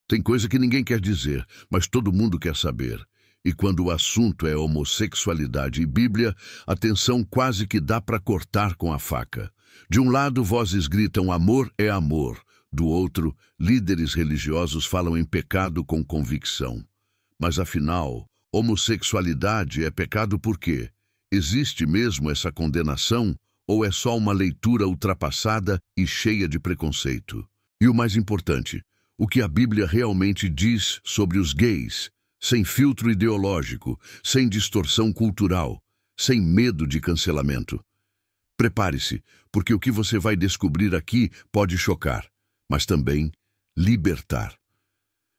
Tem coisa que ninguém quer dizer, mas todo mundo quer saber. E quando o assunto é homossexualidade e Bíblia, a tensão quase que dá para cortar com a faca. De um lado, vozes gritam amor é amor. Do outro, líderes religiosos falam em pecado com convicção. Mas afinal, homossexualidade é pecado por quê? Existe mesmo essa condenação ou é só uma leitura ultrapassada e cheia de preconceito? E o mais importante, o que a Bíblia realmente diz sobre os gays, sem filtro ideológico, sem distorção cultural, sem medo de cancelamento. Prepare-se, porque o que você vai descobrir aqui pode chocar, mas também libertar.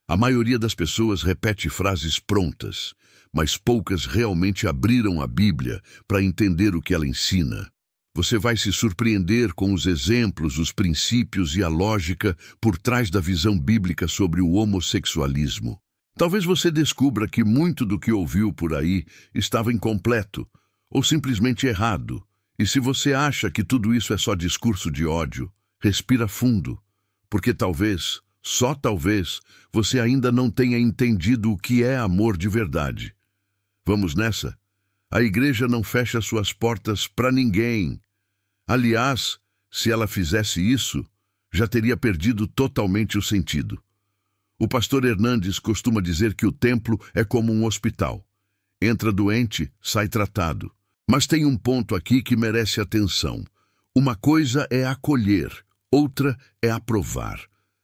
A maioria das pessoas repete frases prontas, mas poucas realmente abriram a Bíblia para entender o que ela ensina. Você vai se surpreender com os exemplos, os princípios e a lógica por trás da visão bíblica sobre o homossexualismo. Talvez você descubra que muito do que ouviu por aí estava incompleto ou simplesmente errado. E se você acha que tudo isso é só discurso de ódio, respira fundo, porque talvez, só talvez, você ainda não tenha entendido o que é amor de verdade. Vamos nessa? A igreja não fecha suas portas para ninguém. Aliás, se ela fizesse isso, já teria perdido totalmente o sentido. O pastor Hernandes costuma dizer que o templo é como um hospital. Entra doente, sai tratado. Mas tem um ponto aqui que merece atenção. Uma coisa é acolher, outra é aprovar.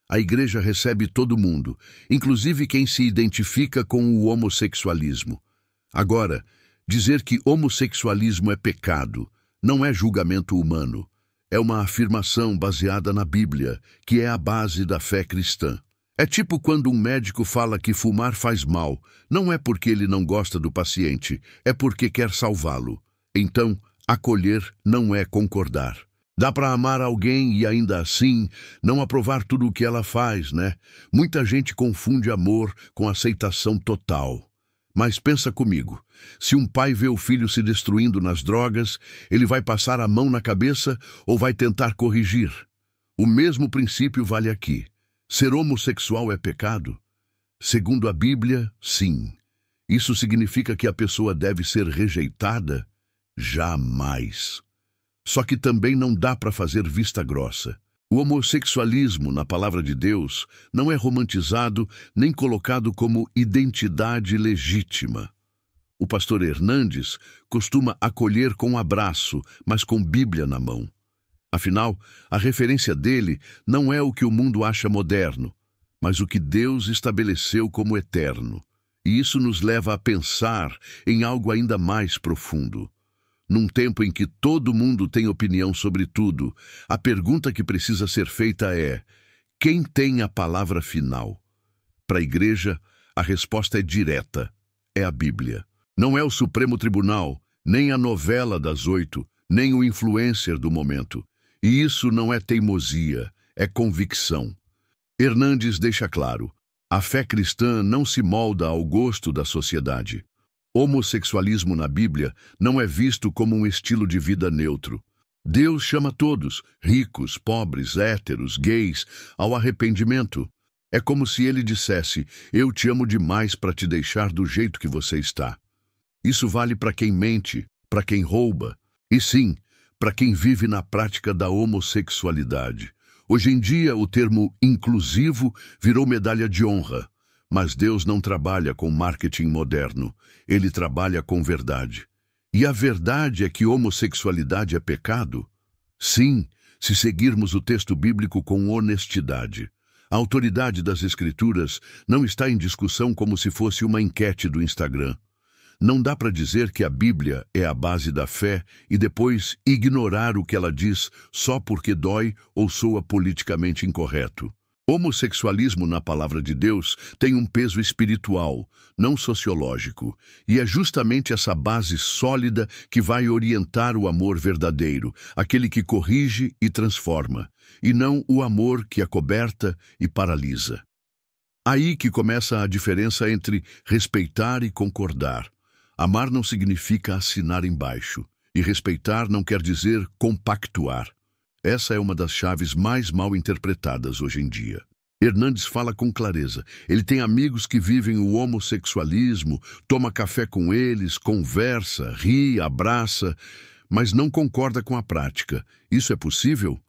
A igreja recebe todo mundo, inclusive quem se identifica com o homossexualismo. Agora, dizer que homossexualismo é pecado não é julgamento humano. É uma afirmação baseada na Bíblia, que é a base da fé cristã. É tipo quando um médico fala que fumar faz mal. Não é porque ele não gosta do paciente, é porque quer salvá-lo. Então, acolher não é concordar. Dá para amar alguém e ainda assim não aprovar tudo o que ela faz, né? Muita gente confunde amor com aceitação total. Mas pensa comigo, se um pai vê o filho se destruindo nas drogas, ele vai passar a mão na cabeça ou vai tentar corrigir? O mesmo princípio vale aqui. Ser homossexual é pecado? Segundo a Bíblia, sim. Isso significa que a pessoa deve ser rejeitada? Jamais. Só que também não dá para fazer vista grossa. O homossexualismo, na palavra de Deus, não é romantizado nem colocado como identidade legítima. O pastor Hernandes costuma acolher com abraço, mas com Bíblia na mão. Afinal, a referência dele não é o que o mundo acha moderno, mas o que Deus estabeleceu como eterno. E isso nos leva a pensar em algo ainda mais profundo. Num tempo em que todo mundo tem opinião sobre tudo, a pergunta que precisa ser feita é: quem tem a palavra final? Para a igreja, a resposta é direta: é a Bíblia. Não é o Supremo Tribunal, nem a novela das 8, nem o influencer do momento. E isso não é teimosia, é convicção. Hernandes deixa claro: a fé cristã não se molda ao gosto da sociedade. Homossexualismo na Bíblia não é visto como um estilo de vida neutro. Deus chama todos, ricos, pobres, héteros, gays, ao arrependimento. É como se ele dissesse: eu te amo demais para te deixar do jeito que você está. Isso vale para quem mente, para quem rouba, e sim, para quem vive na prática da homossexualidade. Hoje em dia, o termo inclusivo virou medalha de honra. Mas Deus não trabalha com marketing moderno, ele trabalha com verdade. E a verdade é que homossexualidade é pecado? Sim, se seguirmos o texto bíblico com honestidade. A autoridade das Escrituras não está em discussão como se fosse uma enquete do Instagram. Não dá para dizer que a Bíblia é a base da fé e depois ignorar o que ela diz só porque dói ou soa politicamente incorreto. Homossexualismo na palavra de Deus tem um peso espiritual, não sociológico, e é justamente essa base sólida que vai orientar o amor verdadeiro, aquele que corrige e transforma, e não o amor que acoberta e paralisa. Aí que começa a diferença entre respeitar e concordar. Amar não significa assinar embaixo, e respeitar não quer dizer compactuar. Essa é uma das chaves mais mal interpretadas hoje em dia. Hernandes fala com clareza. Ele tem amigos que vivem o homossexualismo, toma café com eles, conversa, ri, abraça, mas não concorda com a prática. Isso é possível?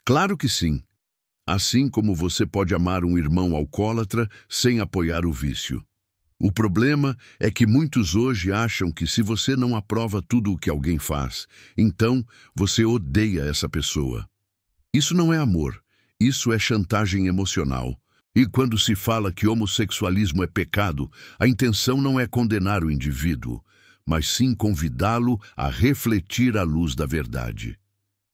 Claro que sim. Assim como você pode amar um irmão alcoólatra sem apoiar o vício. O problema é que muitos hoje acham que se você não aprova tudo o que alguém faz, então você odeia essa pessoa. Isso não é amor, isso é chantagem emocional. E quando se fala que homossexualismo é pecado, a intenção não é condenar o indivíduo, mas sim convidá-lo a refletir à luz da verdade.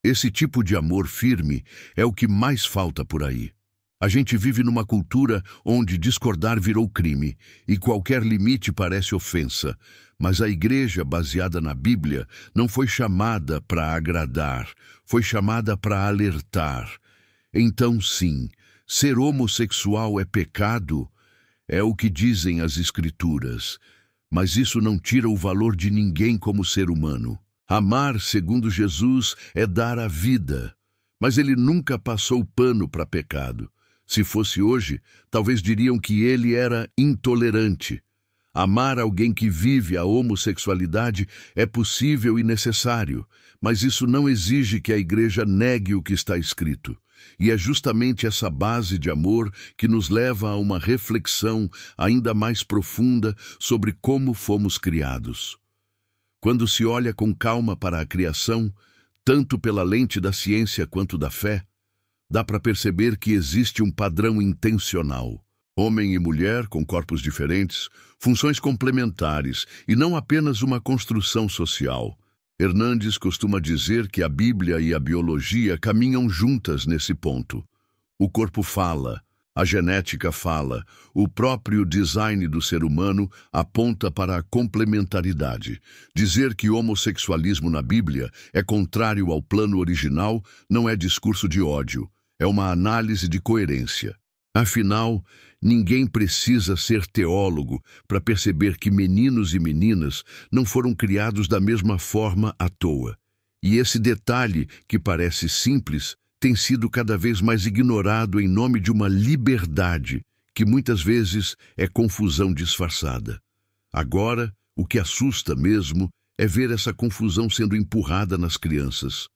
Esse tipo de amor firme é o que mais falta por aí. A gente vive numa cultura onde discordar virou crime e qualquer limite parece ofensa, mas a igreja baseada na Bíblia não foi chamada para agradar, foi chamada para alertar. Então, sim, ser homossexual é pecado, é o que dizem as Escrituras, mas isso não tira o valor de ninguém como ser humano. Amar, segundo Jesus, é dar a vida, mas ele nunca passou pano para pecado. Se fosse hoje, talvez diriam que ele era intolerante. Amar alguém que vive a homossexualidade é possível e necessário, mas isso não exige que a igreja negue o que está escrito. E é justamente essa base de amor que nos leva a uma reflexão ainda mais profunda sobre como fomos criados. Quando se olha com calma para a criação, tanto pela lente da ciência quanto da fé, dá para perceber que existe um padrão intencional. Homem e mulher com corpos diferentes, funções complementares e não apenas uma construção social. Hernandes costuma dizer que a Bíblia e a biologia caminham juntas nesse ponto. O corpo fala, a genética fala, o próprio design do ser humano aponta para a complementaridade. Dizer que o homossexualismo na Bíblia é contrário ao plano original não é discurso de ódio, é uma análise de coerência. Afinal, ninguém precisa ser teólogo para perceber que meninos e meninas não foram criados da mesma forma à toa. E esse detalhe, que parece simples, tem sido cada vez mais ignorado em nome de uma liberdade, que muitas vezes é confusão disfarçada. Agora, o que assusta mesmo é ver essa confusão sendo empurrada nas crianças.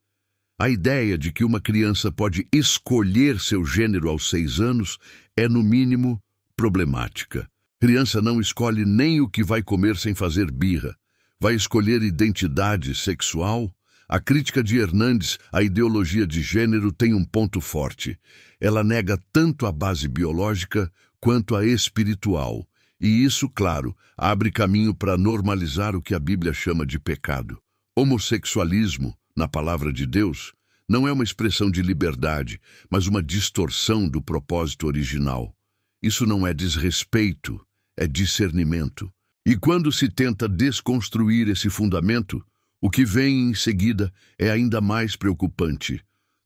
A ideia de que uma criança pode escolher seu gênero aos 6 anos é, no mínimo, problemática. Criança não escolhe nem o que vai comer sem fazer birra. Vai escolher identidade sexual? A crítica de Hernandes à ideologia de gênero tem um ponto forte. Ela nega tanto a base biológica quanto a espiritual. E isso, claro, abre caminho para normalizar o que a Bíblia chama de pecado. Homossexualismo, na palavra de Deus, não é uma expressão de liberdade, mas uma distorção do propósito original. Isso não é desrespeito, é discernimento. E quando se tenta desconstruir esse fundamento, o que vem em seguida é ainda mais preocupante.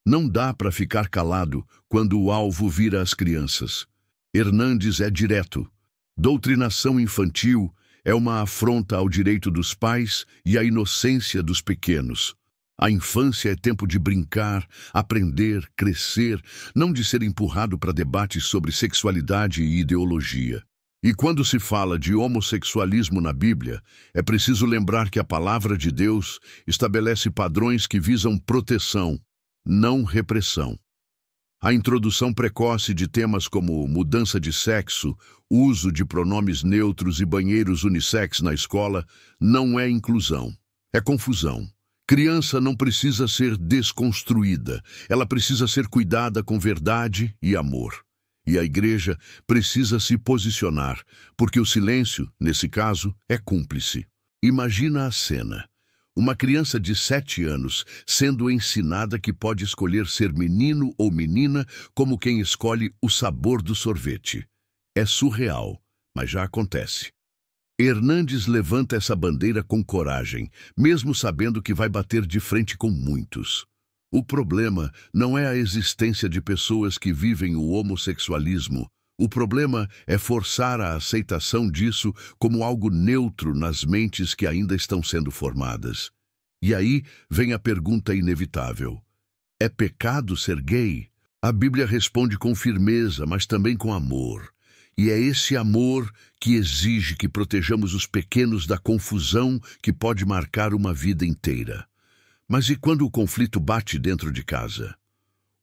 Não dá para ficar calado quando o alvo vira as crianças. Hernandes é direto. Doutrinação infantil é uma afronta ao direito dos pais e à inocência dos pequenos. A infância é tempo de brincar, aprender, crescer, não de ser empurrado para debates sobre sexualidade e ideologia. E quando se fala de homossexualismo na Bíblia, é preciso lembrar que a palavra de Deus estabelece padrões que visam proteção, não repressão. A introdução precoce de temas como mudança de sexo, uso de pronomes neutros e banheiros unissex na escola não é inclusão, é confusão. Criança não precisa ser desconstruída, ela precisa ser cuidada com verdade e amor. E a igreja precisa se posicionar, porque o silêncio, nesse caso, é cúmplice. Imagina a cena. Uma criança de 7 anos sendo ensinada que pode escolher ser menino ou menina como quem escolhe o sabor do sorvete. É surreal, mas já acontece. Hernandes levanta essa bandeira com coragem, mesmo sabendo que vai bater de frente com muitos. O problema não é a existência de pessoas que vivem o homossexualismo. O problema é forçar a aceitação disso como algo neutro nas mentes que ainda estão sendo formadas. E aí vem a pergunta inevitável: é pecado ser gay? A Bíblia responde com firmeza, mas também com amor. E é esse amor que exige que protejamos os pequenos da confusão que pode marcar uma vida inteira. Mas e quando o conflito bate dentro de casa?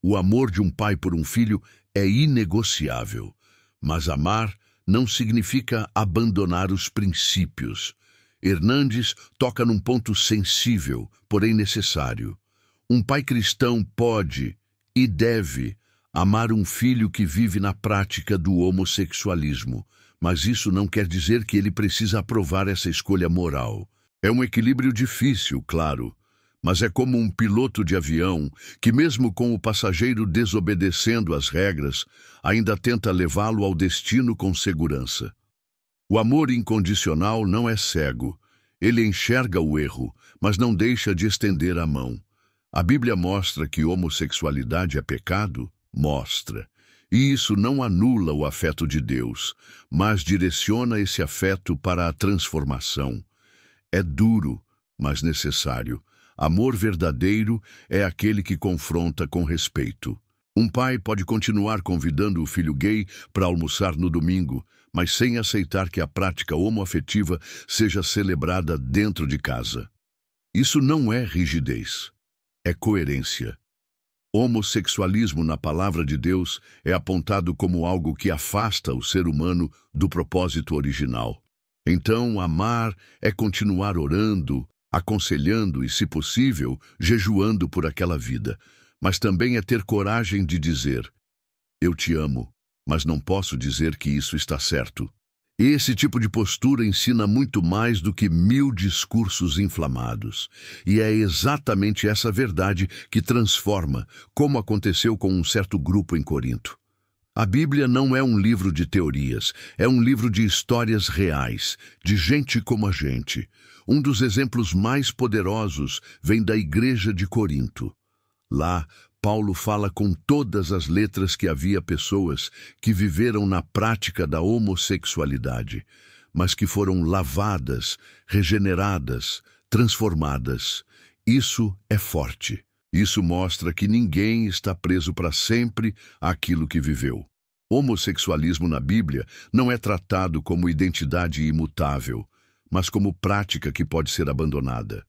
O amor de um pai por um filho é inegociável, mas amar não significa abandonar os princípios. Hernandes toca num ponto sensível, porém necessário. Um pai cristão pode e deve amar um filho que vive na prática do homossexualismo, mas isso não quer dizer que ele precisa aprovar essa escolha moral. É um equilíbrio difícil, claro, mas é como um piloto de avião que, mesmo com o passageiro desobedecendo às regras, ainda tenta levá-lo ao destino com segurança. O amor incondicional não é cego. Ele enxerga o erro, mas não deixa de estender a mão. A Bíblia mostra que homossexualidade é pecado? Mostra. E isso não anula o afeto de Deus, mas direciona esse afeto para a transformação. É duro, mas necessário. Amor verdadeiro é aquele que confronta com respeito. Um pai pode continuar convidando o filho gay para almoçar no domingo, mas sem aceitar que a prática homoafetiva seja celebrada dentro de casa. Isso não é rigidez, é coerência. Homossexualismo na palavra de Deus é apontado como algo que afasta o ser humano do propósito original. Então, amar é continuar orando, aconselhando e, se possível, jejuando por aquela vida. Mas também é ter coragem de dizer: eu te amo, mas não posso dizer que isso está certo. Esse tipo de postura ensina muito mais do que 1000 discursos inflamados. E é exatamente essa verdade que transforma, como aconteceu com um certo grupo em Corinto. A Bíblia não é um livro de teorias, é um livro de histórias reais, de gente como a gente. Um dos exemplos mais poderosos vem da igreja de Corinto. Lá, Paulo fala com todas as letras que havia pessoas que viveram na prática da homossexualidade, mas que foram lavadas, regeneradas, transformadas. Isso é forte. Isso mostra que ninguém está preso para sempre àquilo que viveu. Homossexualismo na Bíblia não é tratado como identidade imutável, mas como prática que pode ser abandonada.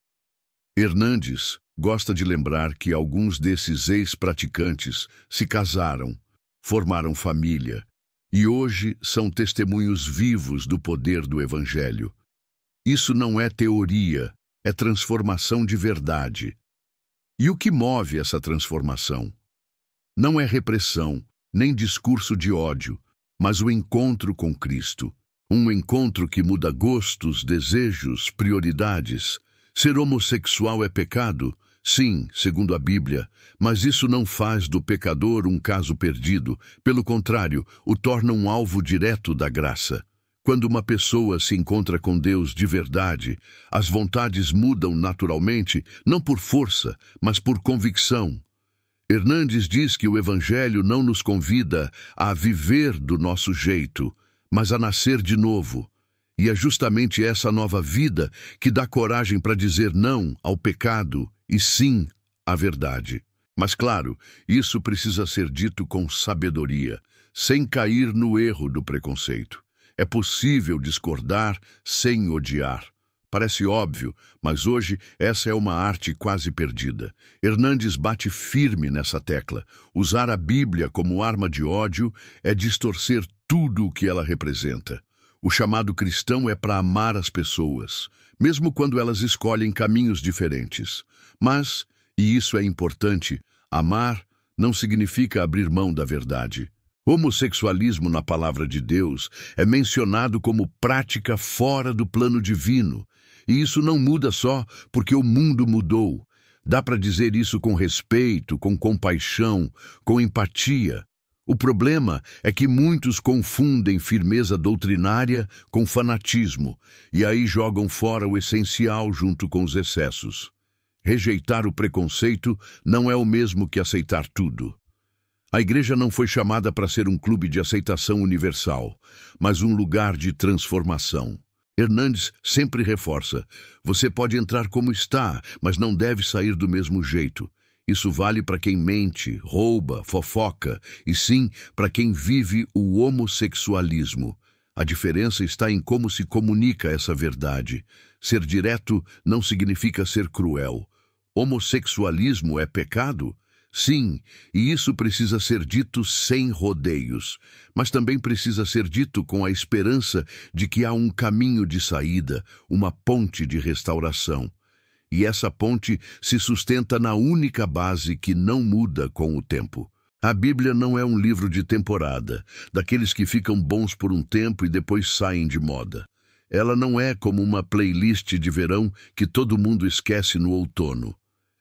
Hernandes gosta de lembrar que alguns desses ex-praticantes se casaram, formaram família e hoje são testemunhos vivos do poder do Evangelho. Isso não é teoria, é transformação de verdade. E o que move essa transformação? Não é repressão, nem discurso de ódio, mas o encontro com Cristo. Um encontro que muda gostos, desejos, prioridades. Ser homossexual é pecado? Sim, segundo a Bíblia, mas isso não faz do pecador um caso perdido. Pelo contrário, o torna um alvo direto da graça. Quando uma pessoa se encontra com Deus de verdade, as vontades mudam naturalmente, não por força, mas por convicção. Hernandes diz que o Evangelho não nos convida a viver do nosso jeito, mas a nascer de novo. E é justamente essa nova vida que dá coragem para dizer não ao pecado e sim à verdade. Mas claro, isso precisa ser dito com sabedoria, sem cair no erro do preconceito. É possível discordar sem odiar. Parece óbvio, mas hoje essa é uma arte quase perdida. Hernandes bate firme nessa tecla. Usar a Bíblia como arma de ódio é distorcer tudo o que ela representa. O chamado cristão é para amar as pessoas, mesmo quando elas escolhem caminhos diferentes. Mas, e isso é importante, amar não significa abrir mão da verdade. Homossexualismo na palavra de Deus é mencionado como prática fora do plano divino. E isso não muda só porque o mundo mudou. Dá para dizer isso com respeito, com compaixão, com empatia. O problema é que muitos confundem firmeza doutrinária com fanatismo, e aí jogam fora o essencial junto com os excessos. Rejeitar o preconceito não é o mesmo que aceitar tudo. A igreja não foi chamada para ser um clube de aceitação universal, mas um lugar de transformação. Hernandes sempre reforça: você pode entrar como está, mas não deve sair do mesmo jeito. Isso vale para quem mente, rouba, fofoca, e sim para quem vive o homossexualismo. A diferença está em como se comunica essa verdade. Ser direto não significa ser cruel. Homossexualismo é pecado? Sim, e isso precisa ser dito sem rodeios, mas também precisa ser dito com a esperança de que há um caminho de saída, uma ponte de restauração. E essa ponte se sustenta na única base que não muda com o tempo. A Bíblia não é um livro de temporada, daqueles que ficam bons por um tempo e depois saem de moda. Ela não é como uma playlist de verão que todo mundo esquece no outono.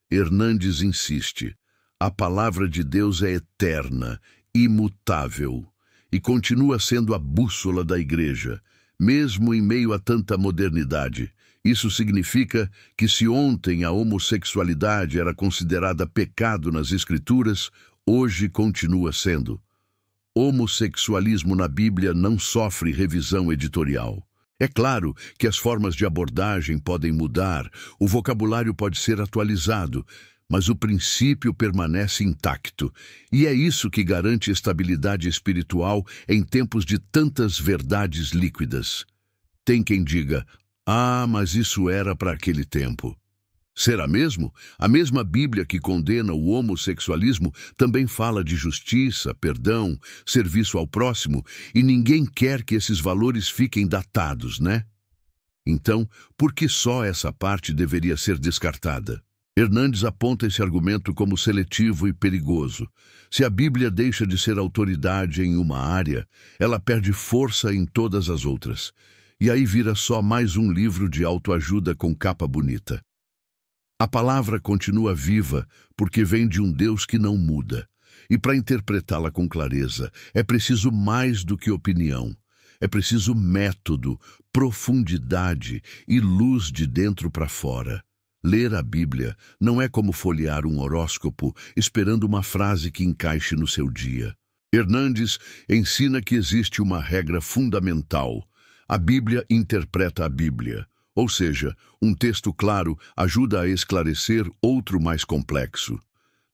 Hernandes insiste. A palavra de Deus é eterna, imutável, e continua sendo a bússola da igreja, mesmo em meio a tanta modernidade. Isso significa que se ontem a homossexualidade era considerada pecado nas Escrituras, hoje continua sendo. Homossexualismo na Bíblia não sofre revisão editorial. É claro que as formas de abordagem podem mudar, o vocabulário pode ser atualizado, mas o princípio permanece intacto, e é isso que garante estabilidade espiritual em tempos de tantas verdades líquidas. Tem quem diga, mas isso era para aquele tempo. Será mesmo? A mesma Bíblia que condena o homossexualismo também fala de justiça, perdão, serviço ao próximo, e ninguém quer que esses valores fiquem datados, né? Então, por que só essa parte deveria ser descartada? Hernandes aponta esse argumento como seletivo e perigoso. Se a Bíblia deixa de ser autoridade em uma área, ela perde força em todas as outras. E aí vira só mais um livro de autoajuda com capa bonita. A palavra continua viva porque vem de um Deus que não muda. E para interpretá-la com clareza, é preciso mais do que opinião. É preciso método, profundidade e luz de dentro para fora. Ler a Bíblia não é como folhear um horóscopo esperando uma frase que encaixe no seu dia. Hernandes ensina que existe uma regra fundamental. A Bíblia interpreta a Bíblia. Ou seja, um texto claro ajuda a esclarecer outro mais complexo.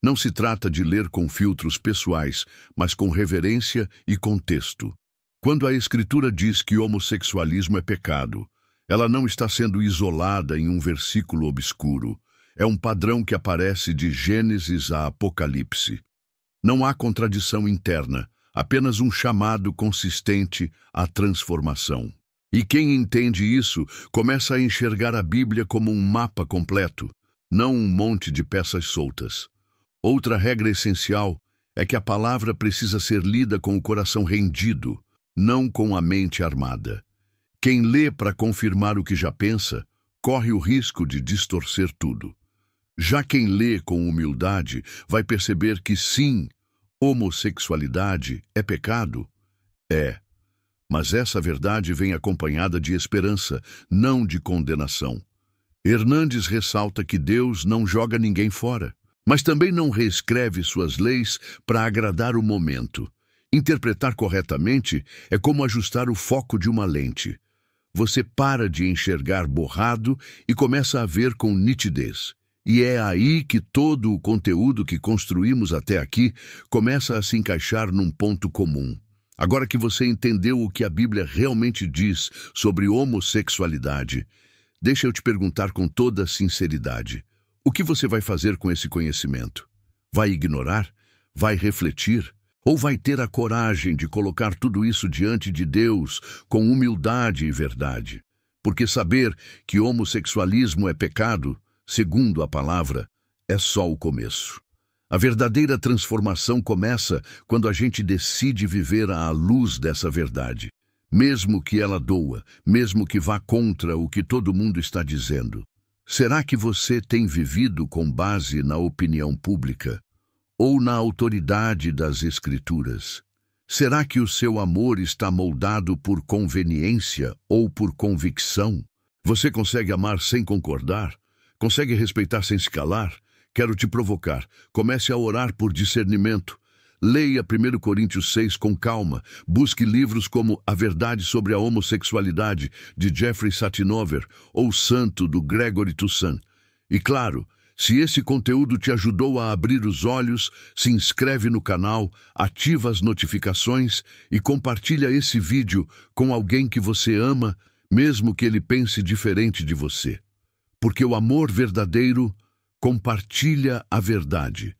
Não se trata de ler com filtros pessoais, mas com reverência e contexto. Quando a Escritura diz que homossexualismo é pecado, ela não está sendo isolada em um versículo obscuro. É um padrão que aparece de Gênesis a Apocalipse. Não há contradição interna, apenas um chamado consistente à transformação. E quem entende isso começa a enxergar a Bíblia como um mapa completo, não um monte de peças soltas. Outra regra essencial é que a palavra precisa ser lida com o coração rendido, não com a mente armada. Quem lê para confirmar o que já pensa, corre o risco de distorcer tudo. Já quem lê com humildade vai perceber que sim, homossexualidade é pecado. É. Mas essa verdade vem acompanhada de esperança, não de condenação. Hernandes ressalta que Deus não joga ninguém fora, mas também não reescreve suas leis para agradar o momento. Interpretar corretamente é como ajustar o foco de uma lente. Você para de enxergar borrado e começa a ver com nitidez. E é aí que todo o conteúdo que construímos até aqui começa a se encaixar num ponto comum. Agora que você entendeu o que a Bíblia realmente diz sobre homossexualidade, deixa eu te perguntar com toda sinceridade: o que você vai fazer com esse conhecimento? Vai ignorar? Vai refletir? Ou vai ter a coragem de colocar tudo isso diante de Deus com humildade e verdade? Porque saber que homossexualismo é pecado, segundo a palavra, é só o começo. A verdadeira transformação começa quando a gente decide viver à luz dessa verdade, mesmo que ela doa, mesmo que vá contra o que todo mundo está dizendo. Será que você tem vivido com base na opinião pública ou na autoridade das Escrituras? Será que o seu amor está moldado por conveniência ou por convicção? Você consegue amar sem concordar? Consegue respeitar sem se calar? Quero te provocar. Comece a orar por discernimento. Leia 1 Coríntios 6 com calma. Busque livros como A Verdade sobre a Homossexualidade, de Jeffrey Satinover, ou Santo, do Gregory Toussaint. E claro, Se esse conteúdo te ajudou a abrir os olhos, se inscreve no canal, ativa as notificações e compartilha esse vídeo com alguém que você ama, mesmo que ele pense diferente de você. Porque o amor verdadeiro compartilha a verdade.